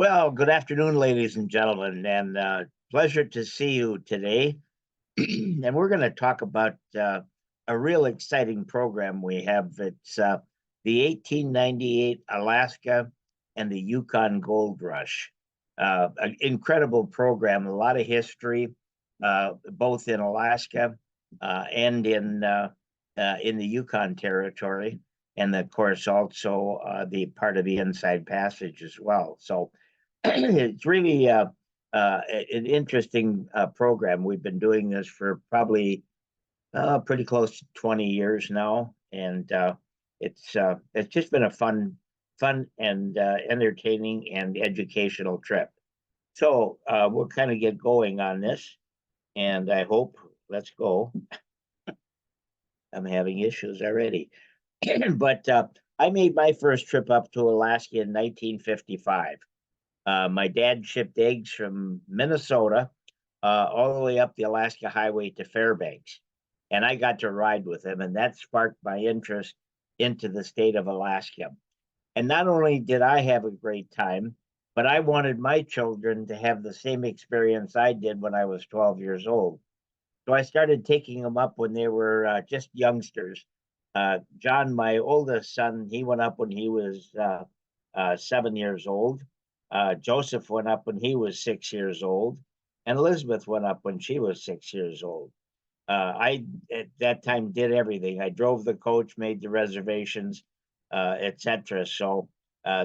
Well, good afternoon, ladies and gentlemen, and pleasure to see you today. And we're going to talk about a real exciting program we have. It's the 1898 Alaska and the Yukon Gold Rush. An incredible program, a lot of history, both in Alaska and in the Yukon Territory, and of course also the part of the Inside Passage as well. So it's really an interesting program. We've been doing this for probably pretty close to 20 years now, and it's just been a fun and entertaining and educational trip. So we'll kind of get going on this, and I hope. Let's go. I'm having issues already, but I made my first trip up to Alaska in 1955. My dad shipped eggs from Minnesota all the way up the Alaska Highway to Fairbanks, and I got to ride with him, and that sparked my interest into the state of Alaska. And not only did I have a great time, but I wanted my children to have the same experience I did when I was 12 years old. So I started taking them up when they were just youngsters. John, my oldest son, he went up when he was 7 years old. Joseph went up when he was 6 years old, and Elizabeth went up when she was 6 years old. I, at that time, did everything. I drove the coach, made the reservations, etc. So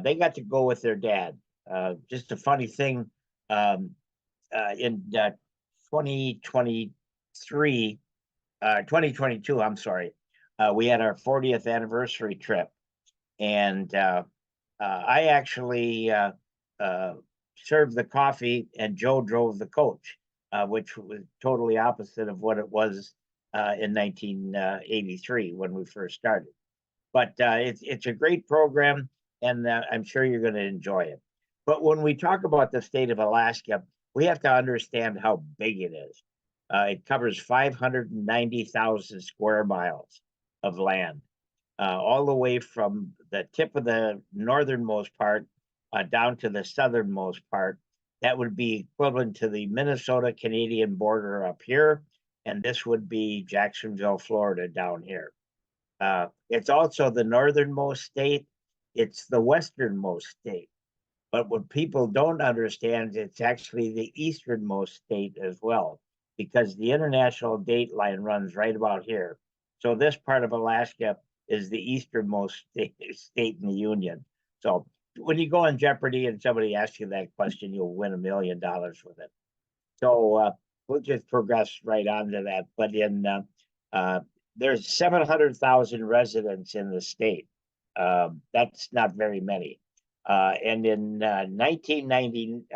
they got to go with their dad. Just a funny thing, in 2023, 2022, I'm sorry, we had our 40th anniversary trip, and I actually served the coffee, and Joe drove the coach, which was totally opposite of what it was in 1983 when we first started. But it's a great program, and I'm sure you're going to enjoy it. But when we talk about the state of Alaska, we have to understand how big it is. It covers 590,000 square miles of land, all the way from the tip of the northernmost part down to the southernmost part. That would be equivalent to the Minnesota-Canadian border up here, and this would be Jacksonville, Florida down here. It's also the northernmost state. It's the westernmost state. But what people don't understand, it's actually the easternmost state as well, because the international date line runs right about here. So this part of Alaska is the easternmost state in the Union. So when you go on Jeopardy and somebody asks you that question, you'll win $1 million with it. So we'll just progress right on to that. But there's 700,000 residents in the state. That's not very many. And in 2019,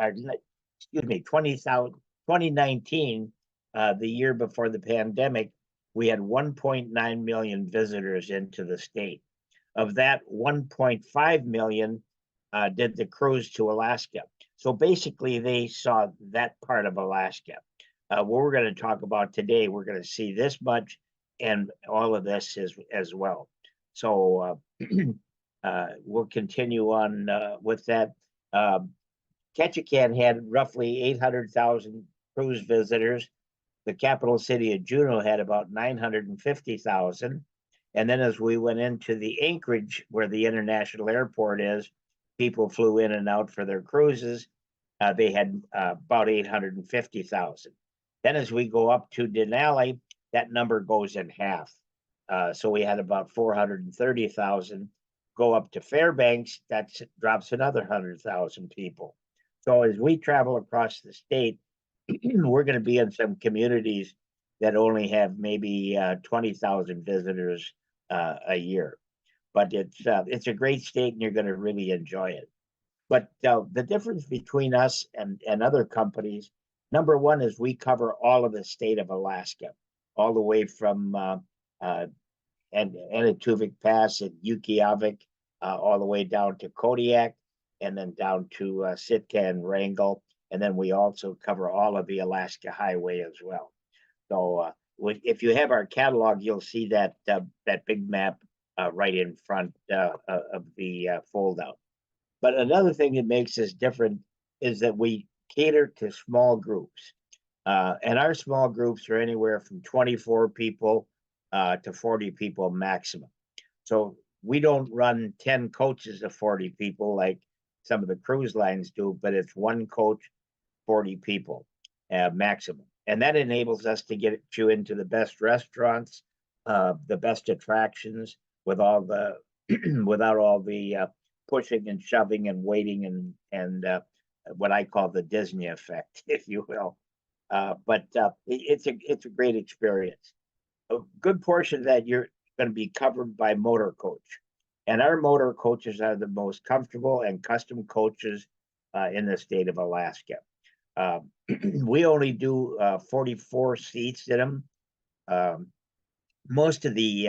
the year before the pandemic, we had 1.9 million visitors into the state. Of that, 1.5 million did the cruise to Alaska. So basically, they saw that part of Alaska. What we're going to talk about today, we're going to see this much and all of this as well. So we'll continue on with that. Ketchikan had roughly 800,000 cruise visitors. The capital city of Juneau had about 950,000. And then as we went into the Anchorage, where the international airport is, people flew in and out for their cruises. They had about 850,000. Then as we go up to Denali, that number goes in half. So we had about 430,000. Go up to Fairbanks, that drops another 100,000 people. So as we travel across the state, we're going to be in some communities that only have maybe 20,000 visitors a year. But it's a great state, and you're going to really enjoy it. But the difference between us and other companies, number one, is we cover all of the state of Alaska, all the way from Enitovik Pass and Yukiavik, all the way down to Kodiak, and then down to Sitka and Wrangell. And then we also cover all of the Alaska Highway as well. So if you have our catalog, you'll see that big map right in front of the fold out. But another thing that makes us different is that we cater to small groups. And our small groups are anywhere from 24 people to 40 people maximum. So we don't run 10 coaches of 40 people like some of the cruise lines do, but it's one coach, 40 people maximum. And that enables us to get you into the best restaurants, the best attractions with all the without all the pushing and shoving and waiting and what I call the Disney effect, if you will. But it's a great experience. A good portion of that you're going to be covered by motor coach, and our motor coaches are the most comfortable and custom coaches in the state of Alaska. Uh, we only do 44 seats in them. Um, Most of the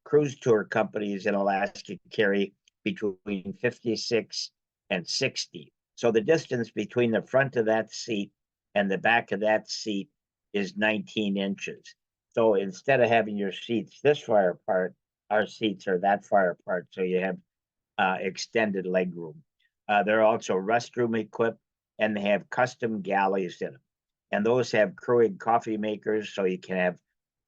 cruise tour companies in Alaska carry between 56 and 60. So the distance between the front of that seat and the back of that seat is 19 inches. So instead of having your seats this far apart, our seats are that far apart. So you have extended leg room. They're also restroom equipped and they have custom galleys in them. And those have Keurig coffee makers, so you can have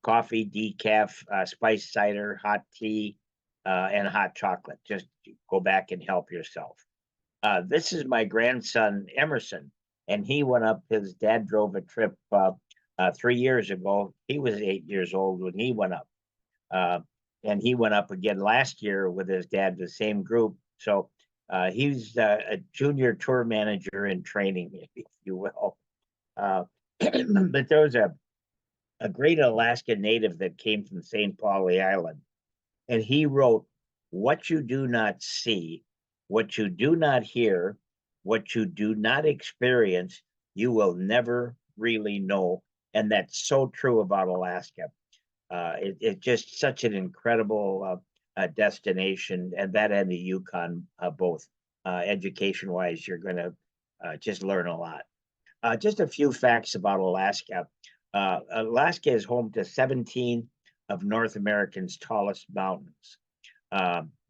coffee, decaf, spiced cider, hot tea, and hot chocolate. Just go back and help yourself. This is my grandson, Emerson, and he went up. His dad drove a trip 3 years ago. He was 8 years old when he went up. Uh, and he went up again last year with his dad, the same group. So he's a junior tour manager in training, if you will. But there was a great Alaska native that came from St. Pauli Island, and he wrote, "What you do not see, what you do not hear, what you do not experience, you will never really know." And that's so true about Alaska. It's just such an incredible destination, and that and the Yukon both. Education wise, you're going to just learn a lot. Just a few facts about Alaska. Alaska is home to 17 of North America's tallest mountains.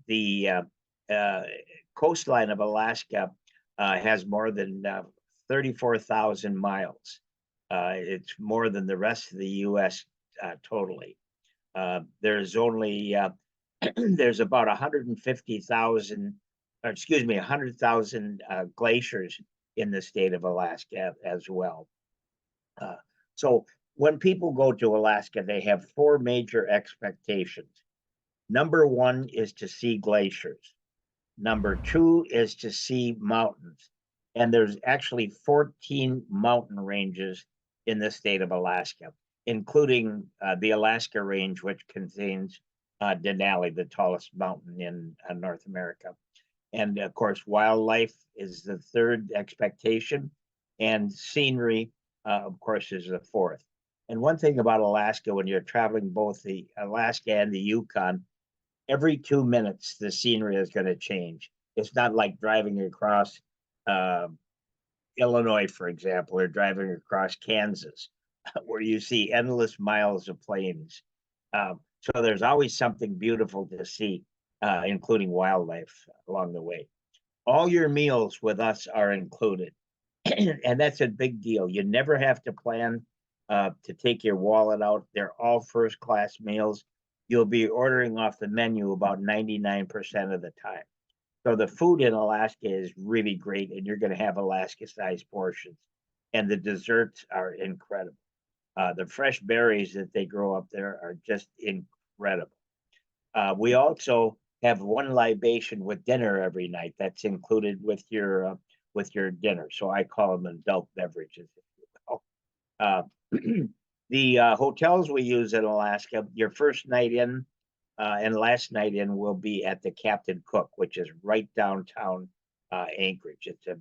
The coastline of Alaska has more than 34,000 miles. It's more than the rest of the U.S. Totally. There's only there's about 150,000, or excuse me, 100,000 glaciers in the state of Alaska as well. So when people go to Alaska, they have four major expectations. Number one is to see glaciers. Number two is to see mountains. And there's actually 14 mountain ranges in the state of Alaska, including the Alaska Range, which contains Denali, the tallest mountain in North America. And of course, wildlife is the third expectation, and scenery, of course, is the fourth. And one thing about Alaska, when you're traveling both the Alaska and the Yukon, every 2 minutes the scenery is going to change. It's not like driving across uh, Illinois, for example, or driving across Kansas, where you see endless miles of plains. So there's always something beautiful to see, including wildlife along the way. All your meals with us are included. And that's a big deal. You never have to plan to take your wallet out. They're all first class meals. You'll be ordering off the menu about 99% of the time. So the food in Alaska is really great, and you're going to have Alaska-sized portions. And the desserts are incredible. The fresh berries that they grow up there are just incredible. We also have one libation with dinner every night. That's included with your dinner. So I call them adult beverages. Uh, the hotels we use in Alaska, your first night in and last night in will be at the Captain Cook, which is right downtown Anchorage. It's a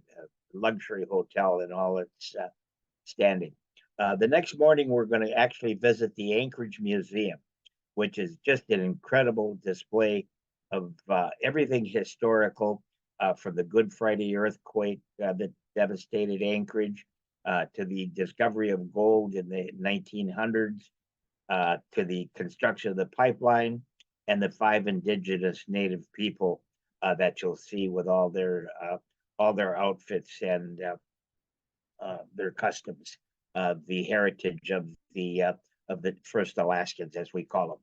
luxury hotel in all its standing. The next morning, we're going to actually visit the Anchorage Museum, which is just an incredible display of everything historical, from the Good Friday earthquake that devastated Anchorage to the discovery of gold in the 1900s, to the construction of the pipeline, and the 5 indigenous native people that you'll see with all their all their outfits and their customs, the heritage of the first Alaskans, as we call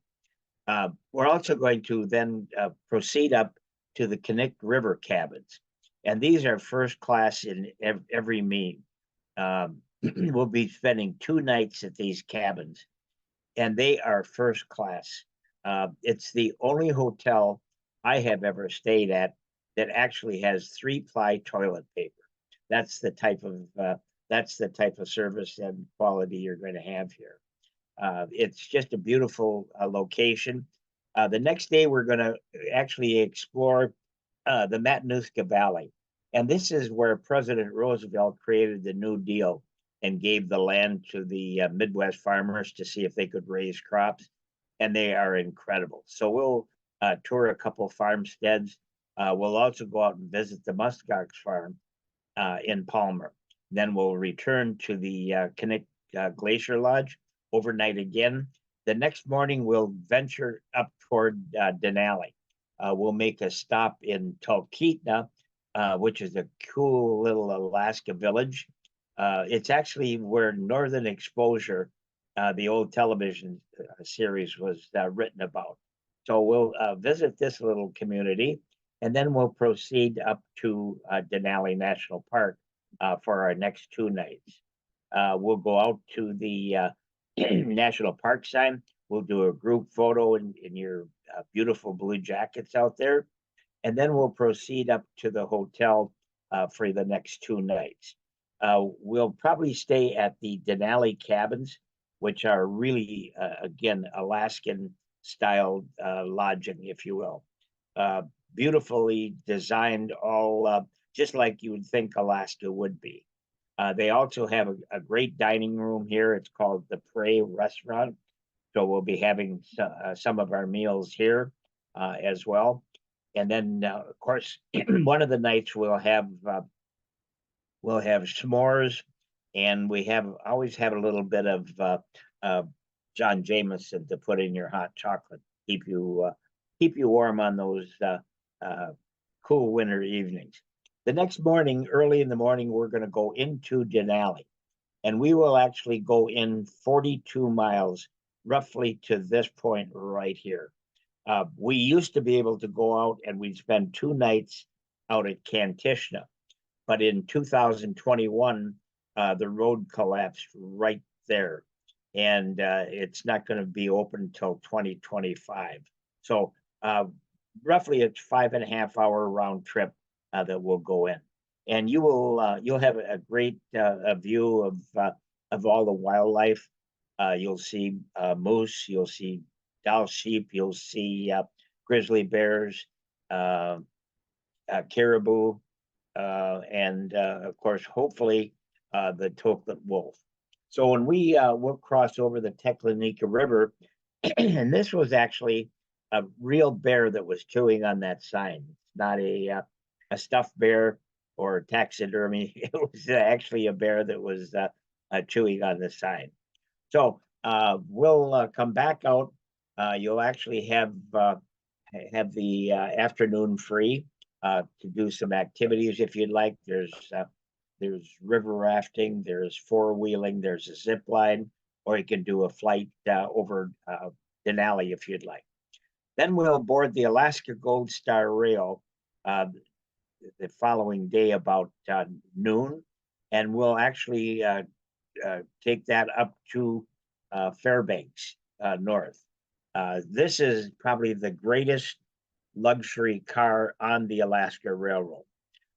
them. We're also going to then proceed up to the Knik River cabins, and these are first class in every mean. We'll be spending 2 nights at these cabins, and they are first class. It's the only hotel I have ever stayed at that actually has 3-ply toilet paper. That's the type of service and quality you're going to have here. It's just a beautiful location. The next day, we're going to actually explore the Matanuska Valley. And this is where President Roosevelt created the New Deal and gave the land to the Midwest farmers to see if they could raise crops. And they are incredible. So we'll tour a couple farmsteads. We'll also go out and visit the muskox farm in Palmer. Then we'll return to the Knik Glacier Lodge, overnight again. The next morning, we'll venture up toward Denali. We'll make a stop in Talkeetna, which is a cool little Alaska village. It's actually where Northern Exposure, the old television series, was written about. So we'll visit this little community, and then we'll proceed up to Denali National Park for our next 2 nights. We'll go out to the national park sign. We'll do a group photo in your beautiful blue jackets out there. And then we'll proceed up to the hotel for the next 2 nights. We'll probably stay at the Denali cabins, which are really, again, Alaskan style lodging, if you will. Beautifully designed, all just like you would think Alaska would be. They also have a great dining room here. It's called the Prey Restaurant. So we'll be having some of our meals here as well. And then, of course, one of the nights we'll have s'mores, and we always have a little bit of John Jameson to put in your hot chocolate, keep you warm on those cool winter evenings. The next morning, early in the morning, we're going to go into Denali, and we will actually go in 42 miles, roughly to this point right here. We used to be able to go out and we'd spend 2 nights out at Kantishna, but in 2021, the road collapsed right there, and it's not going to be open until 2025. So roughly it's 5.5 hour round trip that will go in, and you'll have a great view of all the wildlife. You'll see moose, you'll see Dall sheep, you'll see grizzly bears, caribou, and of course, hopefully, the Toklat wolf. So when we'll cross over the Teklanika River, and this was actually a real bear that was chewing on that sign. It's not a stuffed bear or taxidermy. It was actually a bear that was chewing on the sign. So we'll come back out. You'll actually have the afternoon free to do some activities if you'd like. There's river rafting, there's four-wheeling, there's a zip line, or you can do a flight over Denali if you'd like. Then we'll board the Alaska Gold Star Rail the following day about noon, and we'll actually take that up to Fairbanks north. This is probably the greatest luxury car on the Alaska Railroad.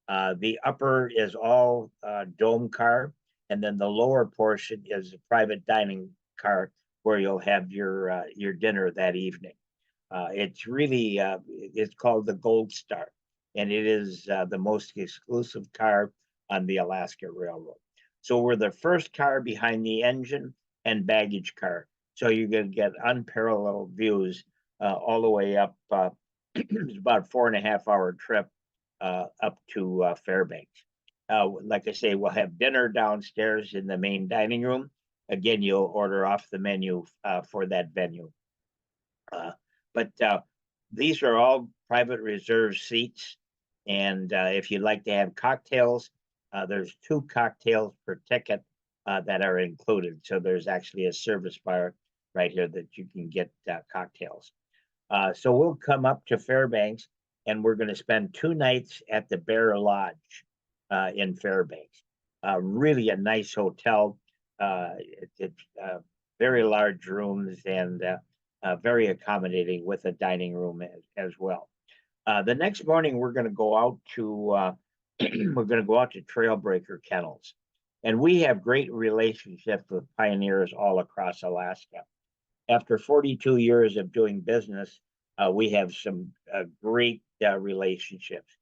The upper is all dome car, and then the lower portion is a private dining car where you'll have your dinner that evening. It's really it's called the Gold Star, and it is the most exclusive car on the Alaska Railroad. So we're the first car behind the engine and baggage car. So you're going to get unparalleled views all the way up. It's about 4.5 hour trip up to Fairbanks. Like I say, we'll have dinner downstairs in the main dining room. Again, you'll order off the menu for that venue. But these are all private reserve seats. And if you'd like to have cocktails, there's 2 cocktails per ticket that are included. So there's actually a service bar right here that you can get cocktails. So we'll come up to Fairbanks, and we're going to spend 2 nights at the Bear Lodge in Fairbanks. Really a nice hotel. It's very large rooms and very accommodating with a dining room as well. The next morning, we're going to go out to we're going to go out to Trailbreaker Kennels, and we have great relationships with pioneers all across Alaska. After 42 years of doing business, we have some great relationships.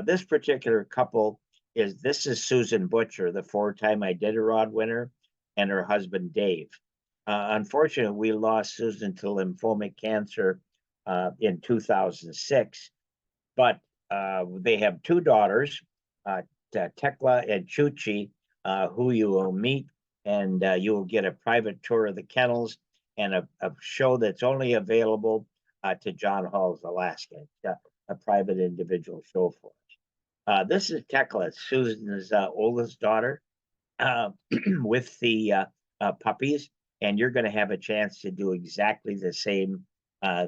This particular couple this is Susan Butcher, the 4-time Iditarod winner, and her husband Dave. Unfortunately, we lost Susan to lymphomic cancer in 2006, but they have 2 daughters, Tekla and Chuchi, who you will meet, and you will get a private tour of the kennels and a show that's only available to John Hall's Alaska. It's a private individual show for us. This is Tekla, Susan's oldest daughter, with the puppies, and you're going to have a chance to do exactly the same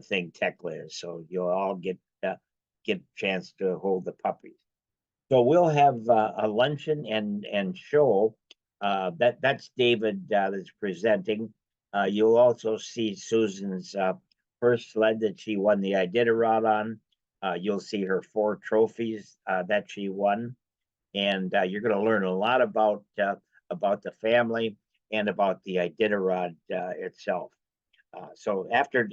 thing Tekla is. So you'll all get a chance to hold the puppies. So we'll have a luncheon and show. That's David that's presenting. You'll also see Susan's first sled that she won the Iditarod on. You'll see her 4 trophies that she won, and you're going to learn a lot about the family and about the Iditarod itself. So after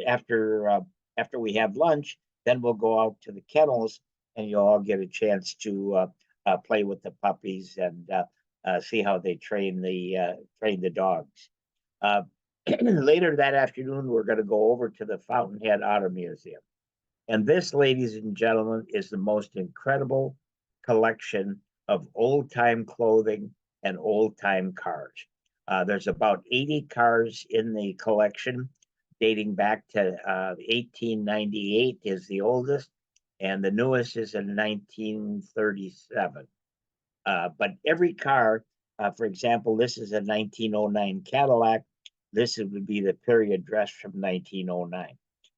we have lunch, then we'll go out to the kennels, and you'll all get a chance to play with the puppies and see how they train the dogs. Later that afternoon, we're going to go over to the Fountainhead Auto Museum. And this, ladies and gentlemen, is the most incredible collection of old-time clothing and old-time cars. There's about 80 cars in the collection, dating back to 1898 is the oldest, and the newest is in 1937. But every car, for example, this is a 1909 Cadillac. This would be the period dress from 1909.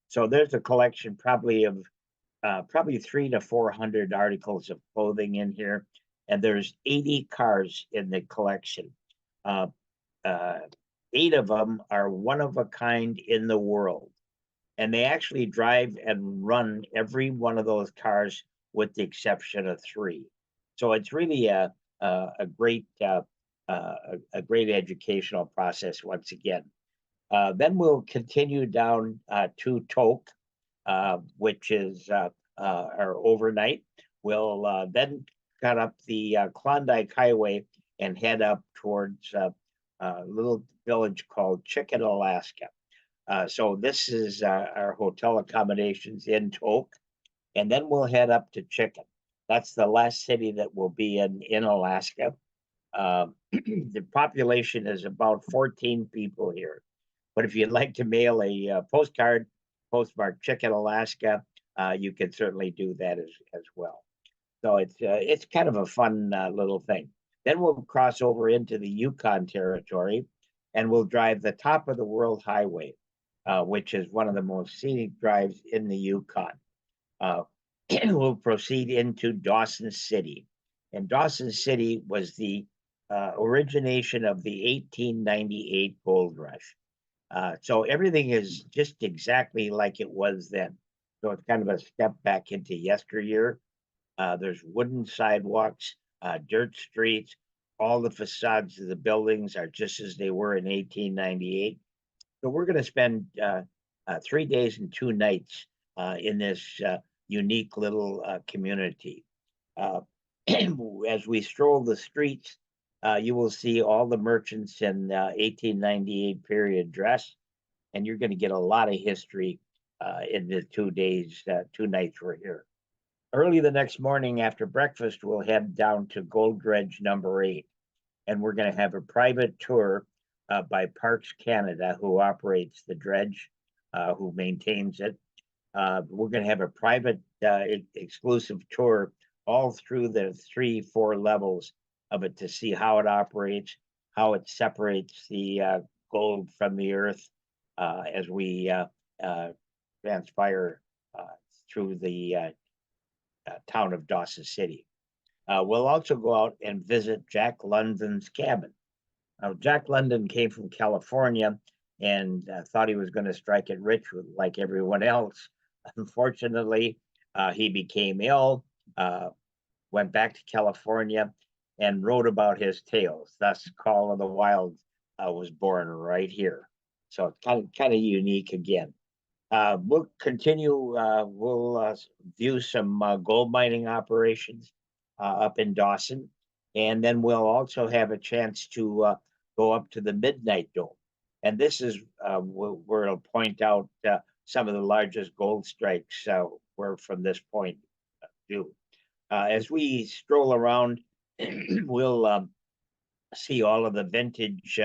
So there's a collection probably of 300 to 400 articles of clothing in here, and there's 80 cars in the collection. 8 of them are one of a kind in the world, and they actually drive and run every one of those cars with the exception of 3. So it's really a great educational process once again. Then we'll continue down to Tok, which is our overnight. We'll then cut up the Klondike Highway and head up towards a little village called Chicken, Alaska. So this is our hotel accommodations in Tok, and then we'll head up to Chicken. That's the last city that will be in Alaska. The population is about 14 people here. But if you'd like to mail a postcard, postmarked Chicken, Alaska, you can certainly do that as well. So it's kind of a fun little thing. Then we'll cross over into the Yukon territory, and we'll drive the top of the World Highway, which is one of the most scenic drives in the Yukon. We'll proceed into Dawson City. And Dawson City was the origination of the 1898 gold rush. So everything is just exactly like it was then. So it's kind of a step back into yesteryear. There's wooden sidewalks, dirt streets. All the facades of the buildings are just as they were in 1898. So we're going to spend 3 days and 2 nights in this unique little community. As we stroll the streets, you will see all the merchants in 1898 period dress, and you're going to get a lot of history in the 2 days, 2 nights we're here. Early the next morning after breakfast, we'll head down to Gold Dredge number 8, and we're going to have a private tour by Parks Canada, who operates the dredge, who maintains it. We're going to have a private exclusive tour all through the 3, 4 levels of it to see how it operates, how it separates the gold from the earth as we transpire through the town of Dawson City. We'll also go out and visit Jack London's cabin. Now, Jack London came from California and thought he was going to strike it rich like everyone else. Unfortunately, he became ill, went back to California, and wrote about his tales. Thus, Call of the Wild was born right here. So it's kind of unique again. We'll continue. We'll view some gold mining operations up in Dawson, and then we'll also have a chance to go up to the Midnight Dome. And this is where it'll point out some of the largest gold strikes were from this point due. As we stroll around, we'll see all of the vintage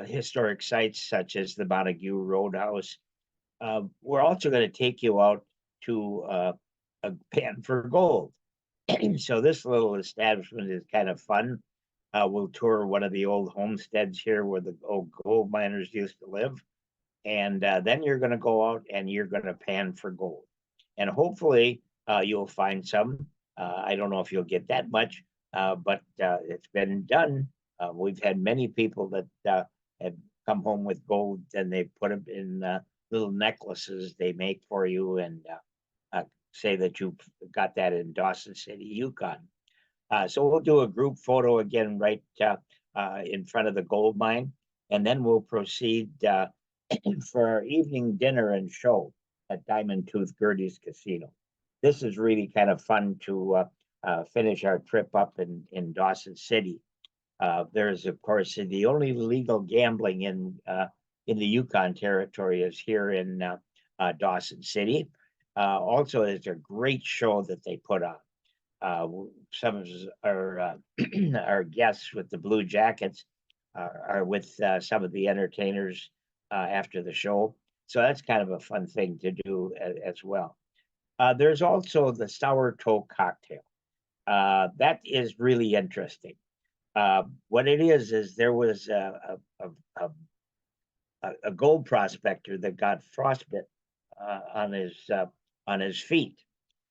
historic sites such as the Montague Roadhouse. We're also going to take you out to a pan for gold. So this little establishment is kind of fun. We'll tour one of the old homesteads here where the old gold miners used to live. And then you're going to go out and you're going to pan for gold. And hopefully you'll find some. I don't know if you'll get that much, but it's been done. We've had many people that have come home with gold and they put them in little necklaces they make for you and say that you got that in Dawson City, Yukon. So we'll do a group photo again right in front of the gold mine, and then we'll proceed for our evening dinner and show at Diamond Tooth Gertie's Casino. This is really kind of fun to finish our trip up in Dawson City. There's, of course, the only legal gambling in the Yukon Territory is here in Dawson City. Also, it's a great show that they put on. Some of our guests with the Blue Jackets are with some of the entertainers after the show. So that's kind of a fun thing to do as well. There's also the sour toe cocktail. That is really interesting. What it is there was a gold prospector that got frostbite on his feet.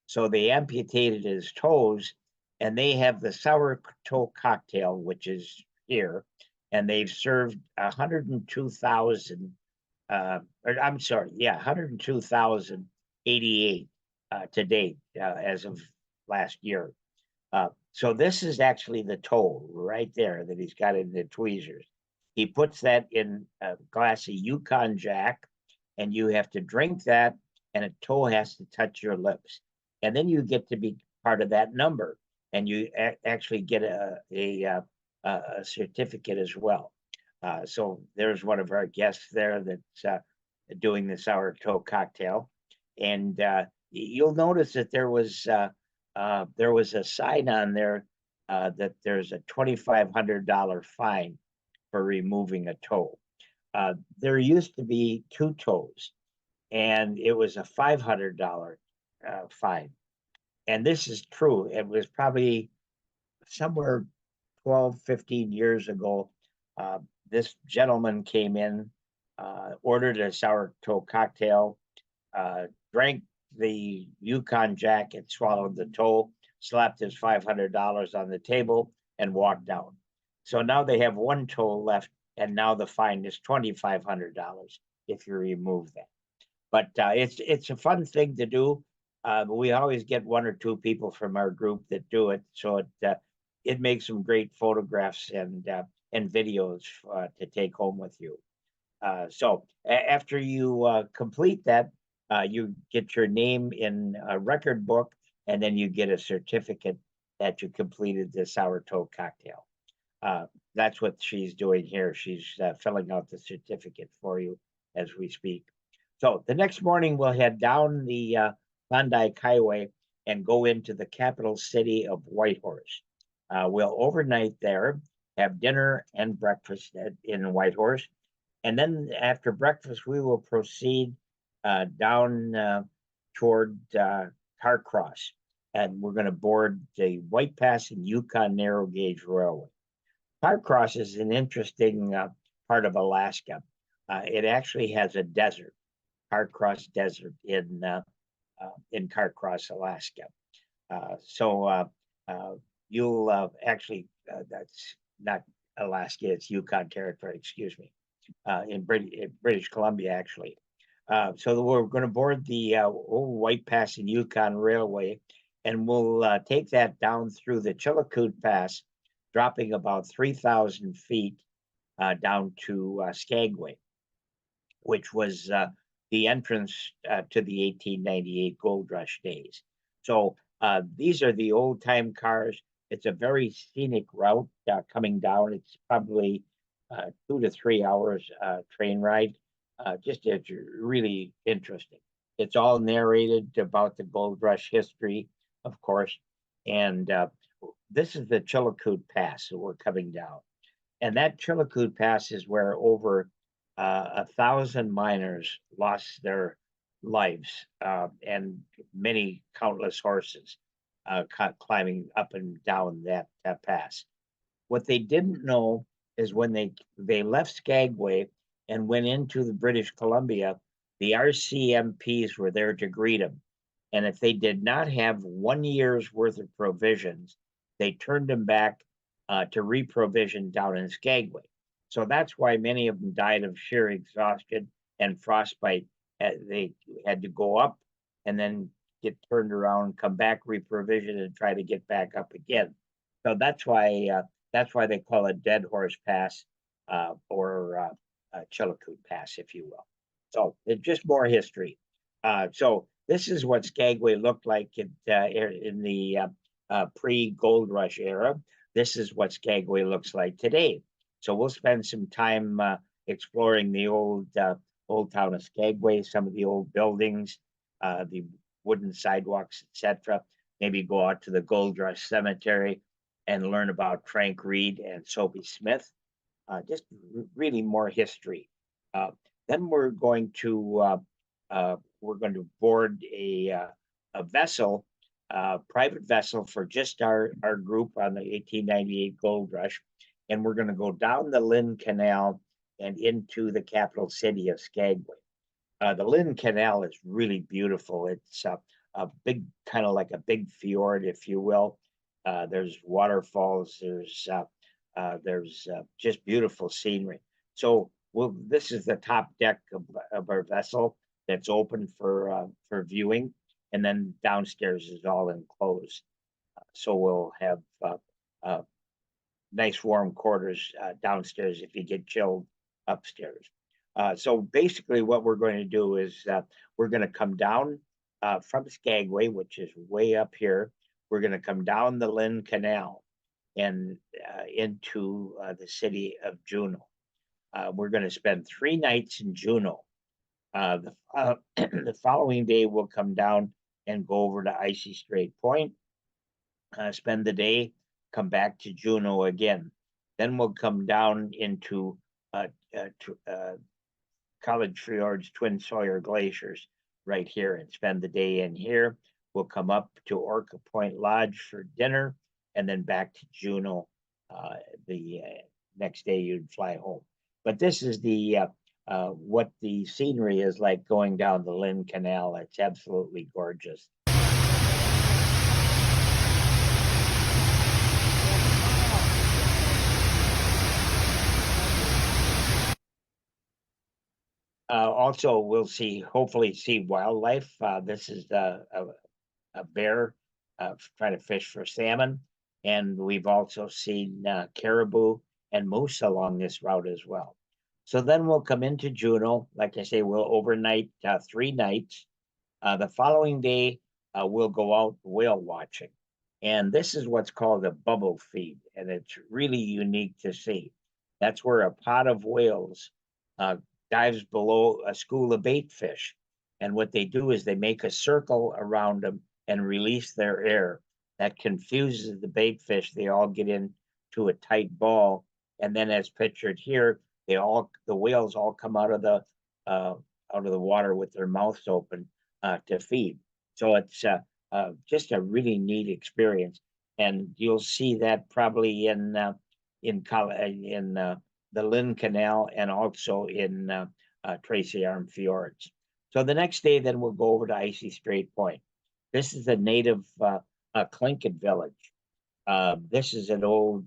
So they amputated his toes, and they have the sour toe cocktail, which is here, and they've served 102,000. I'm sorry, 102,088 to date as of last year. So this is actually the toe right there that he's got in the tweezers. He puts that in a glass of Yukon Jack, and you have to drink that, and a toe has to touch your lips. And then you get to be part of that number, and you actually get a certificate as well. So there's one of our guests there that's doing the sour toe cocktail. And you'll notice that there was a sign on there that there's a $2,500 fine for removing a toe. There used to be 2 toes, and it was a $500 fine. And this is true. It was probably somewhere 12, 15 years ago. This gentleman came in, ordered a sour toe cocktail, drank the Yukon Jack and swallowed the toe, slapped his $500 on the table, and walked out. So now they have 1 toe left, and now the fine is $2,500 if you remove that. But it's a fun thing to do. We always get 1 or 2 people from our group that do it, so it makes some great photographs and videos to take home with you. So after you complete that, you get your name in a record book, and then you get a certificate that you completed the sour toe cocktail. That's what she's doing here. She's filling out the certificate for you as we speak. So the next morning, we'll head down the Klondike Highway and go into the capital city of Whitehorse. We'll overnight there, have dinner and breakfast in Whitehorse. And then after breakfast, we will proceed down toward Carcross. and we're going to board the White Pass and Yukon Narrow Gauge Railway. Carcross is an interesting part of Alaska. It actually has a desert, Carcross Desert in Carcross, Alaska. You'll actually that's not Alaska; it's Yukon Territory. Excuse me, in British Columbia, actually. So we're going to board the old White Pass and Yukon Railway, and we'll take that down through the Chilkoot Pass, dropping about 3,000 feet down to Skagway, which was the entrance to the 1898 Gold Rush days. So these are the old time cars. It's a very scenic route coming down. It's probably 2 to 3 hours train ride. Just it's really interesting. It's all narrated about the Gold Rush history, of course. And this is the Chilkoot Pass that we're coming down. And that Chilkoot Pass is where over 1,000 miners lost their lives and many countless horses climbing up and down that pass. What they didn't know is when they left Skagway and went into the British Columbia, the RCMPs were there to greet them. And if they did not have 1 year's worth of provisions, they turned them back to reprovision down in Skagway. So that's why many of them died of sheer exhaustion and frostbite. They had to go up and then get turned around, come back, reprovision, and try to get back up again. So that's why they call it Dead Horse Pass or Chilkoot Pass, if you will. So it's just more history. So this is what Skagway looked like in the pre-Gold Rush era. This is what Skagway looks like today. So we'll spend some time exploring the old town of Skagway, some of the old buildings, the wooden sidewalks, etc. Maybe go out to the Gold Rush Cemetery and learn about Frank Reed and Soapy Smith. Just really more history. Then we're going to board a vessel, private vessel for just our group on the 1898 Gold Rush, and we're going to go down the Lynn Canal and into the capital city of Skagway. The Lynn Canal is really beautiful. It's a big, kind of like a big fjord, if you will. There's waterfalls. There's just beautiful scenery. So this is the top deck of our vessel that's open for viewing, and then downstairs is all enclosed. So we'll have nice warm quarters downstairs if you get chilled upstairs. So basically what we're going to do is we're going to come down from Skagway, which is way up here. We're going to come down the Lynn Canal and into the city of Juneau. We're going to spend 3 nights in Juneau. The following day, we'll come down and go over to Icy Strait Point, spend the day, come back to Juneau again. Then we'll come down into College Fjord's Twin Sawyer Glaciers right here and spend the day in here. We'll come up to Orca Point Lodge for dinner and then back to Juneau the next day you'd fly home. But this is what the scenery is like going down the Lynn Canal. It's absolutely gorgeous. Also, we'll hopefully see wildlife. This is a bear trying to fish for salmon. And we've also seen caribou and moose along this route as well. So then we'll come into Juneau. Like I say, we'll overnight 3 nights. The following day, we'll go out whale watching. And this is what's called a bubble feed. And it's really unique to see. That's where a pod of whales dives below a school of bait fish. And what they do is they make a circle around them and release their air. That confuses the bait fish. They all get into a tight ball. And then as pictured here, the whales all come out of the water with their mouths open to feed. So it's just a really neat experience. And you'll see that probably in the Lynn Canal and also in Tracy Arm Fjords. So the next day, then we'll go over to Icy Strait Point. This is a native Tlingit village. This is an old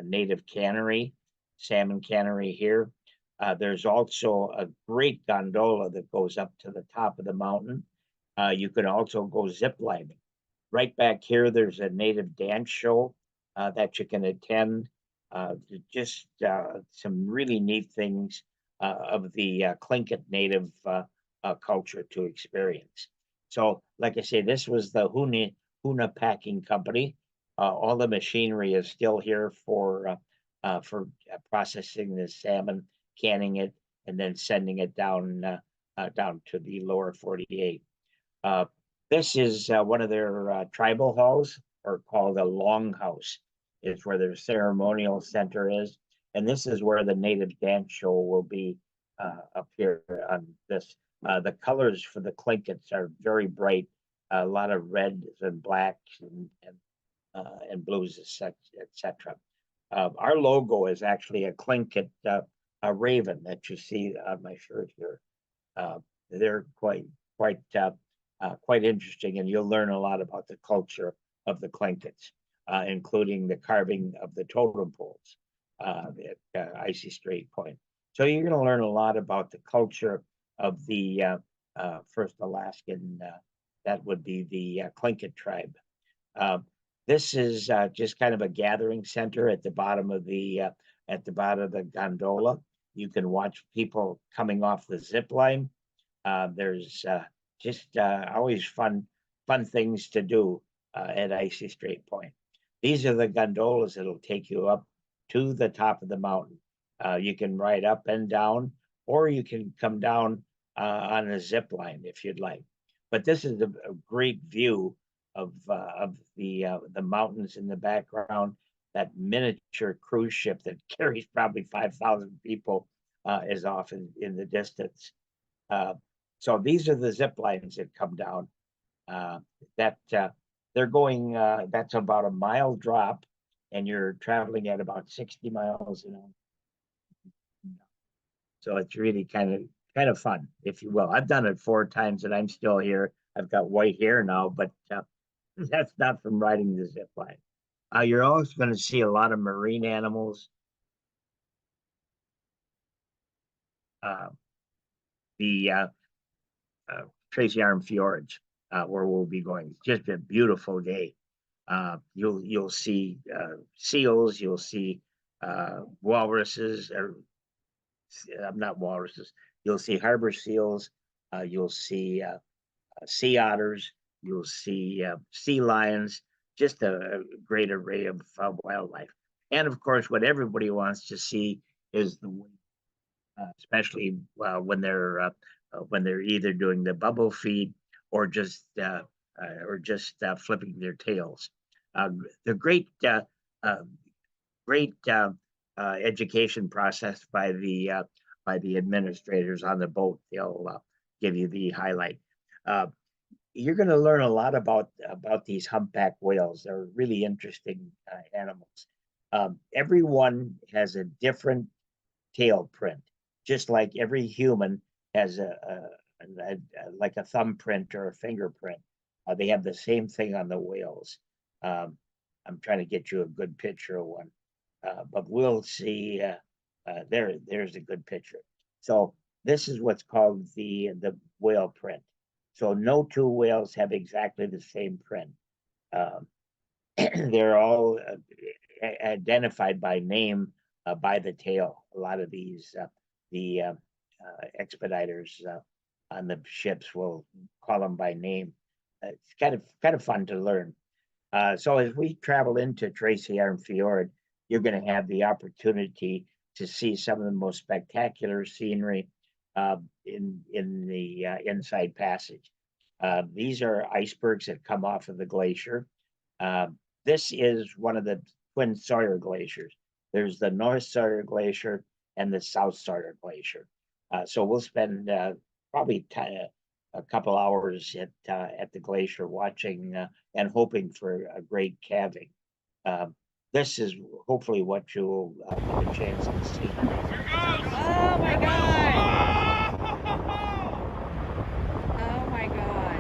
native cannery, salmon cannery here. There's also a great gondola that goes up to the top of the mountain. You can also go zip lining. Right back here, there's a native dance show that you can attend. Just some really neat things of the Tlingit native culture to experience. So, like I say, this was the Huna Packing Company. All the machinery is still here for processing the salmon, canning it, and then sending it down to the lower 48. This is one of their tribal halls, or called a longhouse. It's where their ceremonial center is, and this is where the native dance show will be up here on this. The colors for the Tlinkits are very bright, a lot of reds and blacks and blues, etc. Our logo is actually a Tlingit a raven that you see on my shirt here. They're quite interesting, and you'll learn a lot about the culture of the Tlinkits, including the carving of the totem poles at Icy Strait Point. So you're going to learn a lot about the culture of the first Alaskan, that would be the Tlingit tribe. This is just kind of a gathering center at the bottom of the gondola. You can watch people coming off the zip line. There's just always fun things to do at Icy Strait Point. These are the gondolas that'll take you up to the top of the mountain. You can ride up and down, or you can come down on a zip line if you'd like. But this is a great view of the mountains in the background. That miniature cruise ship that carries probably 5,000 people is off in the distance. So these are the zip lines that come down. They're going. That's about a mile drop, and you're traveling at about 60 miles an hour. So it's really kind of fun, if you will. I've done it 4 times, and I'm still here. I've got white hair now, but that's not from riding the zip line. You're also going to see a lot of marine animals. The Tracy Arm Fjords, where we'll be going. It's just a beautiful day. You'll see seals. You'll see walruses, or not walruses. You'll see harbor seals. You'll see sea otters. You'll see sea lions. Just a great array of wildlife. And of course, what everybody wants to see is the wind, especially when they're either doing the bubble feed or just flipping their tails. The great education process by the administrators on the boat. They'll give you the highlight. You're going to learn a lot about these humpback whales. They're really interesting animals. Everyone has a different tail print, just like every human has like a thumbprint or a fingerprint. They have the same thing on the whales. I'm trying to get you a good picture of one, but we'll see. There's a good picture. So this is what's called the whale print. So no 2 whales have exactly the same print. They're all identified by name by the tail. A lot of these the expediters on the ships will call them by name. It's kind of fun to learn. So as we travel into Tracy Arm Fjord, you're going to have the opportunity to see some of the most spectacular scenery in the Inside Passage. These are icebergs that come off of the glacier. This is one of the twin Sawyer glaciers. There's the North Sawyer Glacier and the South Sawyer Glacier. So we'll spend probably a couple hours at the glacier, watching and hoping for a great calving. Um, this is hopefully what you'll get a chance to see. Oh my God! Oh my God!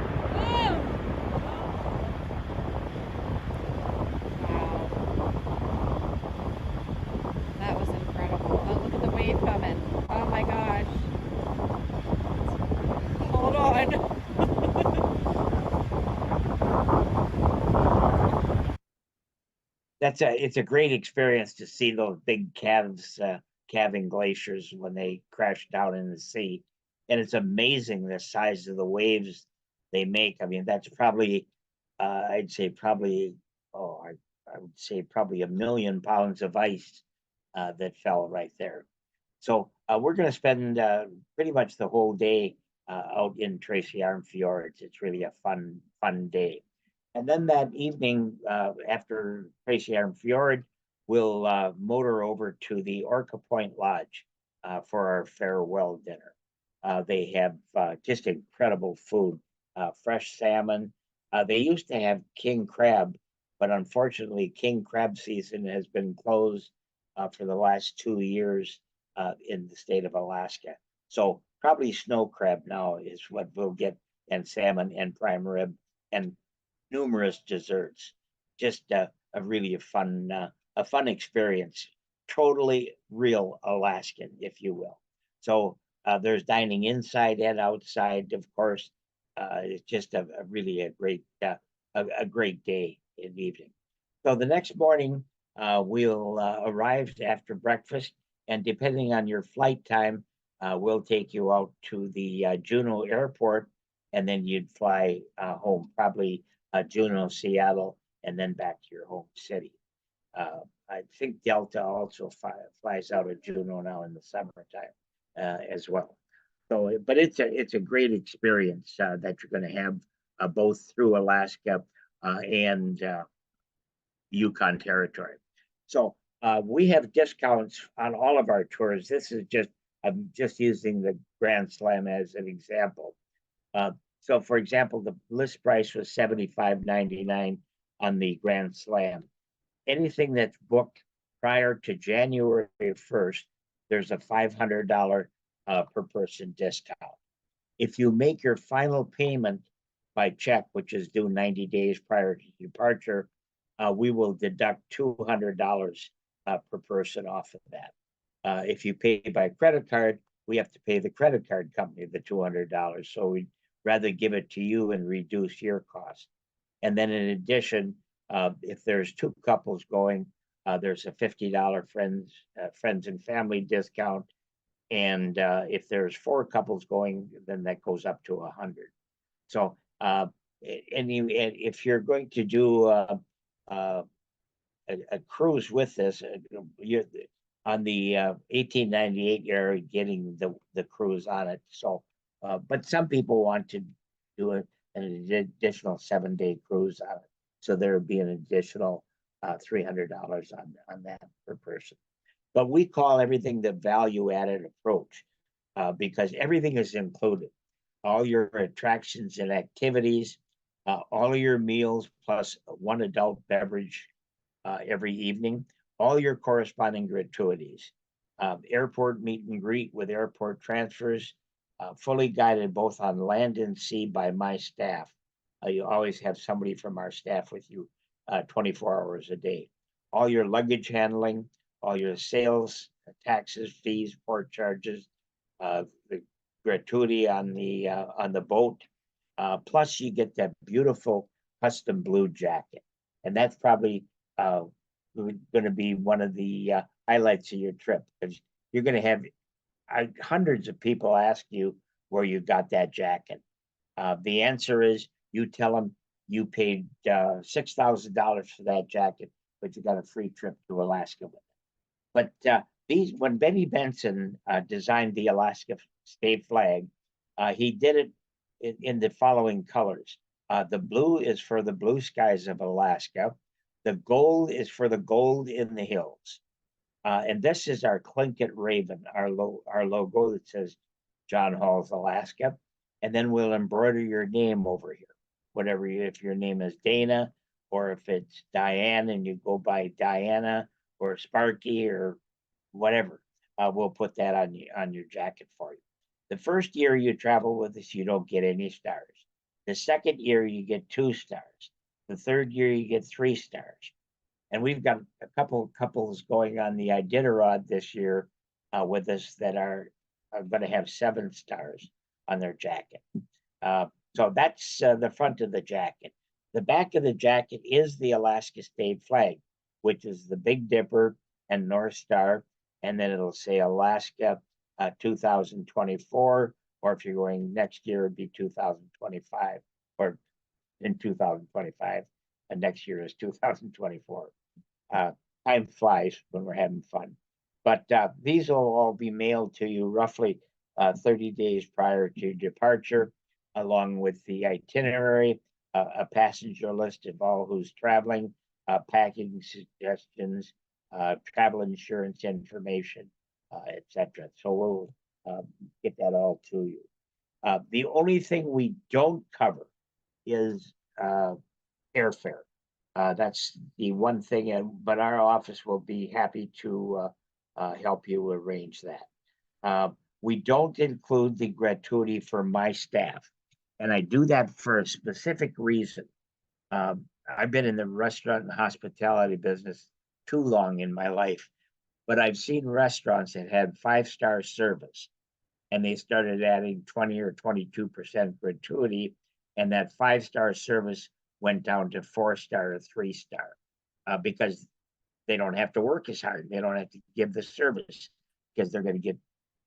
Wow, that was incredible. Oh, look at the wave coming. Oh my gosh! Hold on. It's a great experience to see those big calving glaciers when they crash down in the sea, and it's amazing the size of the waves they make. I mean, that's probably I'd say probably oh I would say probably 1 million pounds of ice that fell right there. So we're going to spend pretty much the whole day out in Tracy Arm Fjords. It's really a fun day. And then that evening, after Tracy Arm Fjord, we'll motor over to the Orca Point Lodge for our farewell dinner. They have just incredible food, fresh salmon. They used to have king crab, but unfortunately, king crab season has been closed for the last 2 years in the state of Alaska. So probably snow crab now is what we'll get, and salmon and prime rib and numerous desserts. Just a really a fun experience. Totally real Alaskan, if you will. So there's dining inside and outside, of course. It's just a really a great day in the evening. So the next morning, we'll arrive after breakfast, and depending on your flight time, we'll take you out to the Juneau airport, and then you'd fly home, probably Juneau, Seattle, and then back to your home city. I think Delta also flies out of Juneau now in the summertime as well. So, but it's a great experience that you're going to have both through Alaska and Yukon Territory. So we have discounts on all of our tours. This is just I'm just using the Grand Slam as an example. So, for example, the list price was $75.99 on the Grand Slam. Anything that's booked prior to January 1st, there's a $500 per person discount. If you make your final payment by check, which is due 90 days prior to departure, we will deduct $200 per person off of that. If you pay by credit card, we have to pay the credit card company the $200. So we'd rather give it to you and reduce your cost. And then in addition, if there's two couples going, there's a $50 friends and family discount. And if there's four couples going, then that goes up to 100. So, if you're going to do a cruise with this, you're on the 1898, you're getting the cruise on it. So, but some people want to do an additional 7-day cruise on it. So there would be an additional $300 on that per person. But we call everything the value added approach because everything is included. All your attractions and activities, all of your meals, plus one adult beverage every evening, all your corresponding gratuities, airport meet and greet with airport transfers, fully guided both on land and sea by my staff. You always have somebody from our staff with you 24 hours a day. All your luggage handling, all your sales, taxes, fees, port charges, the gratuity on the boat. Plus, you get that beautiful custom blue jacket, and that's probably going to be one of the highlights of your trip because you're going to have hundreds of people ask you where you got that jacket. The answer is you tell them you paid $6,000 for that jacket, but you got a free trip to Alaska with it. But when Benny Benson designed the Alaska state flag, he did it in the following colors. The blue is for the blue skies of Alaska. The gold is for the gold in the hills. And this is our Tlingit Raven, our logo that says John Hall's Alaska. and then we'll embroider your name over here. Whatever, if your name is Dana, or if it's Diane and you go by Diana or Sparky or whatever, we'll put that on your jacket for you. The first year you travel with us, you don't get any stars. The second year you get 2 stars. The third year you get 3 stars. And we've got a couple of couples going on the Iditarod this year with us that are going to have 7 stars on their jacket. So that's the front of the jacket. The back of the jacket is the Alaska State flag, which is the Big Dipper and North Star, and then it'll say Alaska 2024, or if you're going next year, it'd be 2025, or in 2025, and next year is 2024. Time flies when we're having fun. But these will all be mailed to you roughly 30 days prior to departure, along with the itinerary, a passenger list of all who's traveling, packing suggestions, travel insurance information, etc. So we'll get that all to you. The only thing we don't cover is airfare. That's the one thing, but our office will be happy to help you arrange that. We don't include the gratuity for my staff, and I do that for a specific reason. I've been in the restaurant and hospitality business too long in my life, but I've seen restaurants that had 5-star service, and they started adding 20 or 22% gratuity, and that 5-star service went down to 4-star or 3-star because they don't have to work as hard. They don't have to give the service because they're going to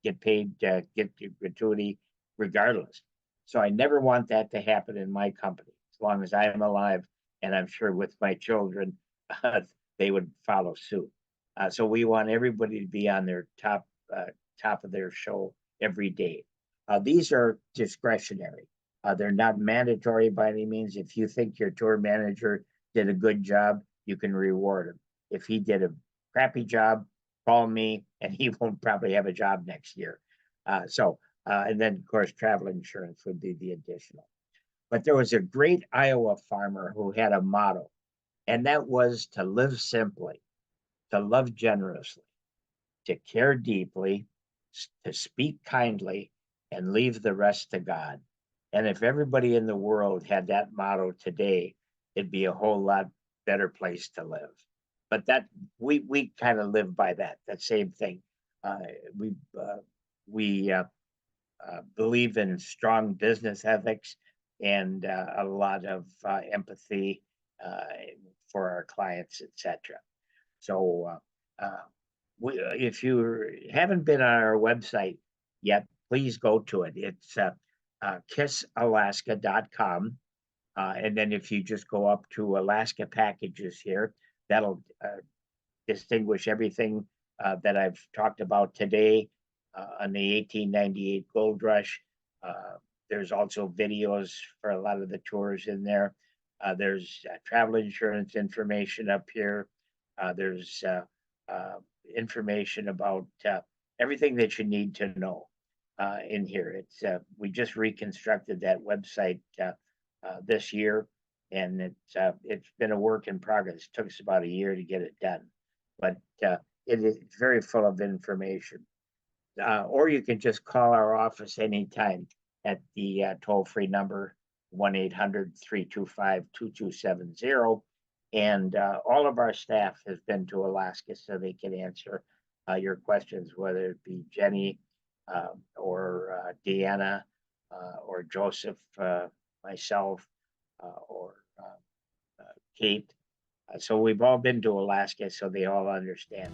get paid, get the gratuity regardless. So I never want that to happen in my company as long as I am alive, and I'm sure with my children, they would follow suit. So we want everybody to be on their top of their show every day. These are discretionary. They're not mandatory by any means. If you think your tour manager did a good job, you can reward him. If he did a crappy job, call me, and he won't probably have a job next year. And then, of course, travel insurance would be the additional. But there was a great Iowa farmer who had a motto, and that was to live simply, to love generously, to care deeply, to speak kindly, and leave the rest to God. And if everybody in the world had that motto today, it'd be a whole lot better place to live. But that we kind of live by that same thing. We believe in strong business ethics and a lot of empathy for our clients, etc. So if you haven't been on our website yet, please go to it. It's kissalaska.com. And then if you just go up to Alaska packages here, that'll distinguish everything that I've talked about today on the 1898 Gold Rush. There's also videos for a lot of the tours in there. There's travel insurance information up here. There's information about everything that you need to know in here. It's we just reconstructed that website this year, and it's been a work in progress. It took us about a year to get it done, but it is very full of information. Or you can just call our office anytime at the toll-free number 1-800-325-2270. And all of our staff has been to Alaska, so they can answer your questions, whether it be Jenny or Deanna or Joseph, myself, or Kate. So we've all been to Alaska, so they all understand.